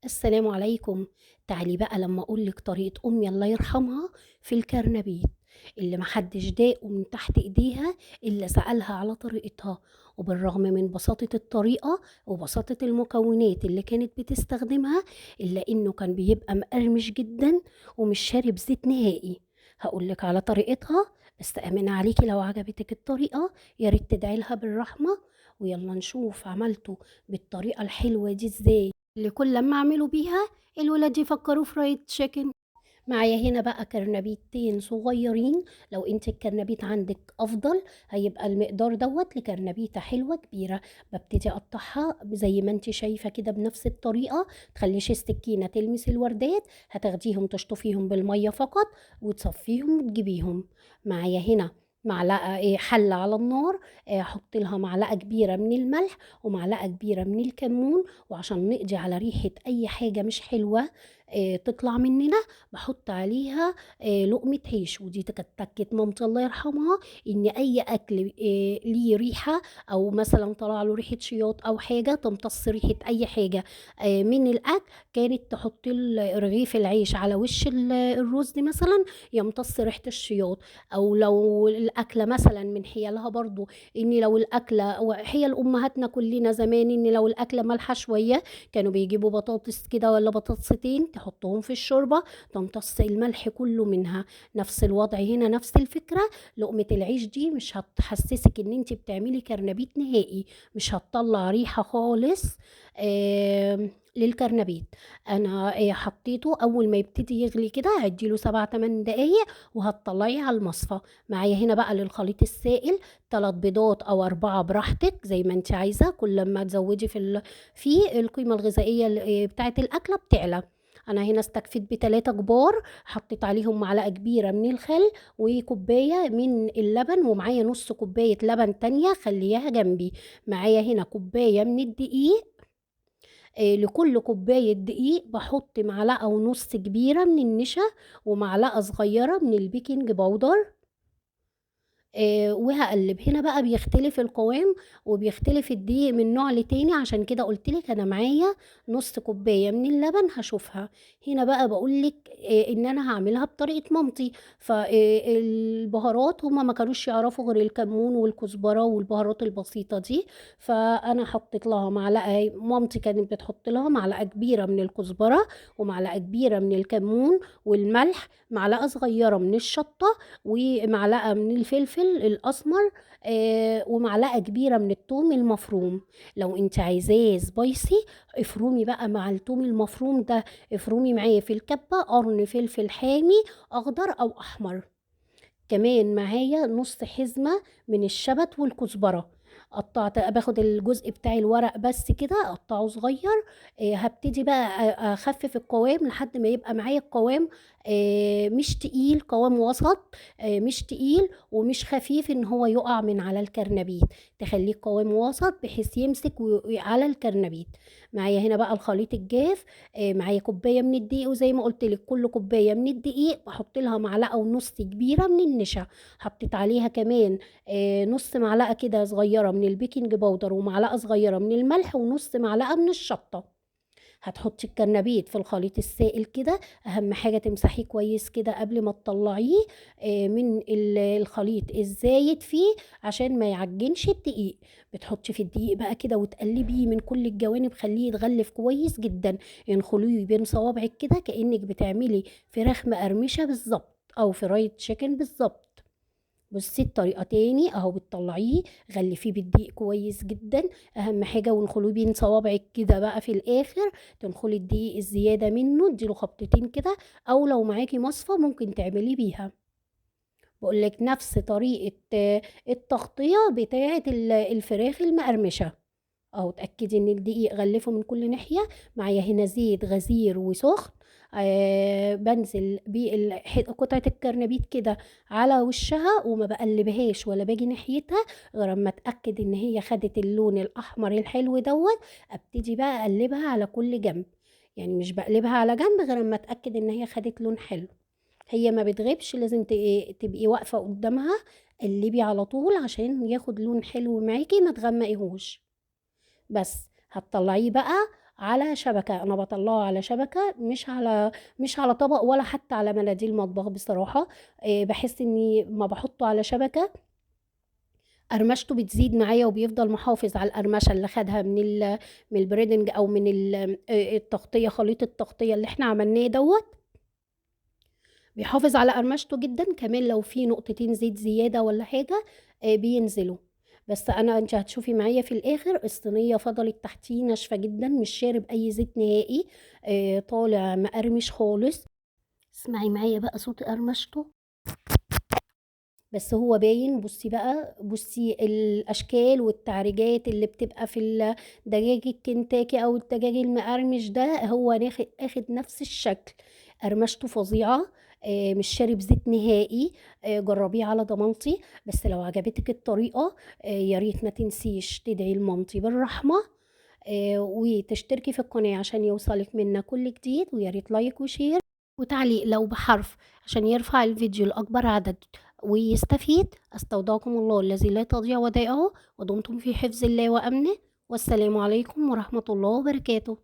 السلام عليكم. تعالي بقى لما أقولك طريقة أمي الله يرحمها في الكرنبيت اللي محدش داقه من تحت إيديها إلا سألها على طريقتها. وبالرغم من بساطة الطريقة وبساطة المكونات اللي كانت بتستخدمها إلا إنه كان بيبقى مقرمش جدا ومش شارب زيت نهائي. هقولك على طريقتها، بس أمين عليكي لو عجبتك الطريقة ياريت تدعي لها بالرحمة. ويلا نشوف عملته بالطريقة الحلوة دي ازاي اللي كل لما اعمله بيها الولاد يفكروا فرايد تشيكن. معايا هنا بقى كرنبيتين صغيرين، لو انت الكرنبيت عندك افضل هيبقى المقدار دوت لكرنبيته حلوه كبيره. ببتدي اقطعها زي ما انت شايفه كده بنفس الطريقه، تخليش السكينه تلمس الوردات، هتاخديهم تشطفيهم بالميه فقط وتصفيهم وتجيبيهم. معايا هنا معلقه حله على النار، احط لها معلقه كبيره من الملح ومعلقه كبيره من الكمون، وعشان نقضي على ريحه اي حاجه مش حلوه تطلع مننا بحط عليها لقمة عيش. ودي كانت تكت مامتي الله يرحمها، ان اي اكل ليه ريحة او مثلا طلع له ريحة شياط او حاجة تمتص ريحة اي حاجة من الاكل، كانت تحط رغيف العيش على وش الرز دي مثلا يمتص ريحة الشياط. او لو الاكلة مثلا من حيالها برضو، ان لو الاكلة حيل امهاتنا كلنا زمان، ان لو الاكلة مالحة شوية كانوا بيجيبوا بطاطس كده ولا بطاطستين تحطهم في الشوربة تمتص الملح كله منها. نفس الوضع هنا، نفس الفكرة. لقمة العيش دي مش هتحسسك ان انت بتعملي كرنبيت نهائي، مش هتطلع ريحة خالص للكرنبيت. انا حطيته اول ما يبتدي يغلي كده هديله 7 8 دقايق وهتطلعيه على المصفى. معايا هنا بقى للخليط السائل 3 بيضات او 4 براحتك زي ما انت عايزة. كل ما تزودي في القيمة الغذائية بتاعة الأكلة بتعلى. انا هنا استكفيت ب3 كبار، حطيت عليهم معلقه كبيره من الخل وكوبايه من اللبن، ومعايا نص كوبايه لبن تانية خليها جنبي. معايا هنا كوبايه من الدقيق، لكل كوبايه دقيق بحط معلقه ونص كبيره من النشا ومعلقه صغيره من البيكنج باودر. وهقلب. هنا بقى بيختلف القوام وبيختلف الدقيق من نوع لتاني، عشان كده قلتلك انا معايا نص كوبايه من اللبن هشوفها. هنا بقى بقولك ان انا هعملها بطريقه مامتي. فالبهارات هما ما كانوش يعرفوا غير الكمون والكزبره والبهارات البسيطه دي، فانا حطيت لها معلقه. مامتي كانت بتحط لها معلقه كبيره من الكزبره ومعلقه كبيره من الكمون والملح، معلقه صغيره من الشطه ومعلقة من الفلفل الأسمر، ومعلقة كبيرة من الثوم المفروم. لو انت عايزاه سبايسي افرومي بقى مع الثوم المفروم ده، افرومي معاه في الكبة قرن فلفل حامي أخضر أو أحمر. كمان معايا نص حزمة من الشبت والكزبرة. قطعت باخد الجزء بتاع الورق بس كده اقطعه صغير. هبتدي بقى اخفف القوام لحد ما يبقى معايا القوام مش تقيل، قوام وسط، مش تقيل ومش خفيف ان هو يقع من على الكرنبيت. تخليه قوام وسط بحيث يمسك على الكرنبيت. معايا هنا بقى الخليط الجاف. معايا كوبايه من الدقيق، وزي ما قلت لك كل كوبايه من الدقيق بحط لها معلقه ونص كبيره من النشا. حطيت عليها كمان نص معلقه كده صغيره من البيكنج باودر ومعلقه صغيره من الملح ونص معلقه من الشطه. هتحطي الكرنبيت في الخليط السائل كده. اهم حاجه تمسحيه كويس كده قبل ما تطلعيه من الخليط الزايد فيه عشان ما يعجنش الدقيق. بتحطي في الدقيق بقى كده وتقلبيه من كل الجوانب، خليه يتغلف كويس جدا. انخليه بين صوابعك كده كأنك بتعملي فراخ مقرمشه بالظبط او فرايد تشيكن بالظبط. بصي الطريقة تاني اهو، بتطلعيه غلفيه بالدقيق كويس جدا. اهم حاجة وانخليه بين صوابعك كده بقى في الاخر، تنخلي الدقيق الزيادة منه اديله خبطتين كده، او لو معاكي مصفى ممكن تعملي بيها. بقولك نفس طريقة التغطية بتاعة الفراخ المقرمشة. اهو اتأكدي ان الدقيق غلفه من كل ناحية. معايا هنا زيت غزير وسخن، بنزل قطعة الكرنبيت كده على وشها وما بقلبهاش ولا باجي ناحيتها غير اما اتأكد ان هي خدت اللون الاحمر الحلو دوت. ابتدي بقى اقلبها على كل جنب، يعني مش بقلبها على جنب غير اما اتأكد ان هي خدت لون حلو. هي ما بتغيبش، لازم تبقي واقفة قدامها قلبي على طول عشان ياخد لون حلو معاكي ما تغمقيهوش. بس هتطلعيه بقى على شبكة، أنا باطلّعه على شبكة مش على طبق ولا حتى على مناديل مطبخ بصراحة. باحس إني أمّا باحطه على شبكة قرمشته بتزيد معايا وبيفضل محافظ على القرمشة اللي خدها من البريدنج أو من التغطية، خليط التغطية اللي إحنا عملناه دوّة، بيحافظ على قرمشته جدًا، كمان لو في نقطتين زيت زيادة والّا حاجة بينزلوا. بس أنتِ هتشوفي معايا في الآخر الصينية فضلت تحتيه ناشفة جدًا، مش شارب أي زيت نهائي، طالع مقرمش خالص. اسمعي معايا بقى صوت قرمشته. بس هو باين. بُصّي بقى، بُصّي الأشكال والتعريجات اللي بتبقى في دجاج الكنتاكي أو الدجاج المقرمش ده، هو آخد نفس الشكل. قرمشته فظيعة، مش شارب زيت نهائي. جرّبيه على ضمانتي. بس لو عجبتِك الطريقة يا ريت ما تنسيش تدعي لمامتي بالرحمة، وتشتركي في القناة عشان يوصلِك منا كل جديد، ويا ريت لايك وشير وتعليق لو بحرف عشان يرفع الفيديو لأكبر عدد ويستفيد. أستودعكم الله الذي لا تضيع ودائعه، ودمتم في حفظ الله وأمنه، والسلام عليكم ورحمة الله وبركاته.